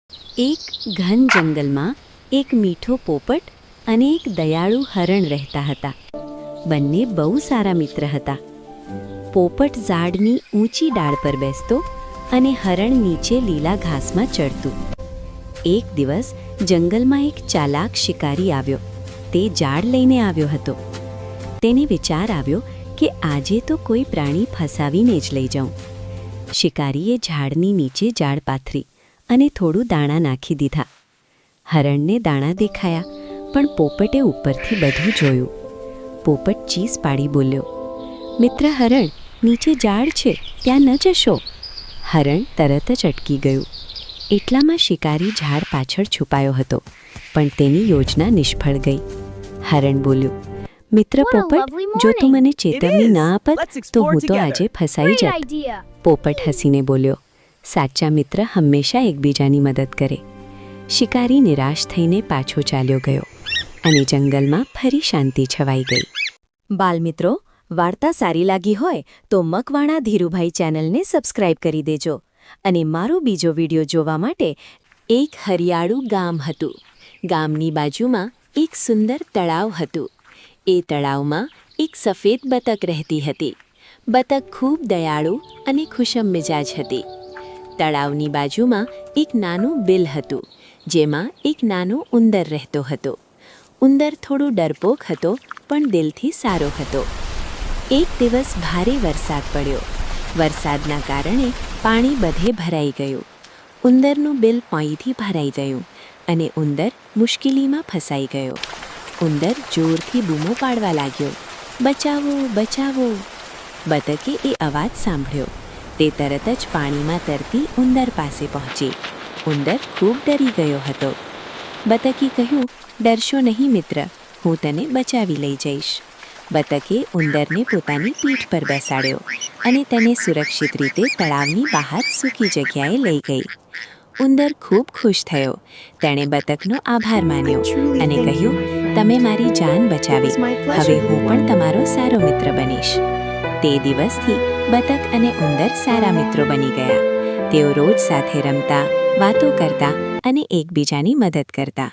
એક ઘન જંગલમાં એક મીઠો પોપટ અને એક દયાળુ હરણ રહેતા હતા. બંને બહુ સારા મિત્ર હતા. પોપટ ઝાડની ઊંચી ડાળ પર બેસતો અને હરણ નીચે લીલા ઘાસમાં ચડતું. એક દિવસ જંગલમાં એક ચાલાક શિકારી આવ્યો. તે ઝાડ લઈને આવ્યો હતો. તેને વિચાર આવ્યો કે આજે તો કોઈ પ્રાણી ફસાવીને જ લઈ જાઉં. શિકારીએ ઝાડની નીચે ઝાડ પાથરી અને થોડું દાણા નાખી દીધા. હરણને દાણા દેખાયા, પણ પોપટે ઉપરથી બધું જોયું. પોપટ ચીસ પાડી બોલ્યો, મિત્ર હરણ, નીચે ઝાડ છે, ત્યાં ન જશો. હરણ તરત જ અટકી ગયું. એટલામાં શિકારી ઝાડ પાછળ છુપાયો હતો, પણ તેની યોજના નિષ્ફળ ગઈ. હરણ બોલ્યો, મિત્ર પોપટ, જો તું મને ચેતવણી ના આપત તો હું તો આજે ફસાઈ જાત. પોપટ હસીને બોલ્યો, સાચા મિત્ર હંમેશા એકબીજાની મદદ કરે. શિકારી નિરાશ થઈને પાછો ચાલ્યો ગયો અને જંગલમાં ફરી શાંતિ છવાઈ ગઈ. બાલમિત્રો, વાર્તા સારી લાગી હોય તો મકવાણા ધીરુભાઈ ચેનલને સબસ્ક્રાઇબ કરી દેજો. અને મારો બીજો વિડીયો જોવા માટે. એક હરિયાળું ગામ હતું. ગામની બાજુમાં એક સુંદર તળાવ હતું. એ તળાવમાં એક સફેદ બતક રહેતી હતી. બતક ખૂબ દયાળુ અને ખુશમ મિજાજ હતી. તળાવની બાજુમાં એક નાનું બિલ હતું, જેમાં એક નાનો ઉંદર રહેતો હતો. ઉંદર થોડો ડરપોક હતો, પણ દિલથી સારો હતો. એક દિવસ ભારે વરસાદ પડ્યો. વરસાદના કારણે પાણી બધે ભરાઈ ગયું. ઉંદરનું બિલ પાણીથી ભરાઈ ગયું અને ઉંદર મુશ્કેલીમાં ફસાઈ ગયો. ઉંદર જોરથી બૂમો પાડવા લાગ્યો, બચાવો, બચાવો. બતકે એ અવાજ સાંભળ્યો. તે તરત જ પાણીમાં તરતી ઉંદર પાસે પહોંચી. ઉંદર ખૂબ ડરી ગયો હતો. બતકે કહ્યું, ડરશો નહીં મિત્ર, હું તને બચાવી લઈ જઈશ. બતકે ઉંદરને પોતાની પીઠ પર બેસાડ્યો અને તેને સુરક્ષિત રીતે તળાવની બહાર સૂકી જગ્યાએ લઈ ગઈ. ઉંદર ખૂબ ખુશ થયો. તેણે બતકનો આભાર માન્યો અને કહ્યું, તમે મારી જાન બચાવી. હવે હું પણ તમારો સારો મિત્ર બનીશ. તે દિવસથી બતક અને ઉંદર સારા મિત્રો બની ગયા. તેઓ રોજ સાથે રમતા, વાતો કરતા અને એકબીજાની મદદ કરતા.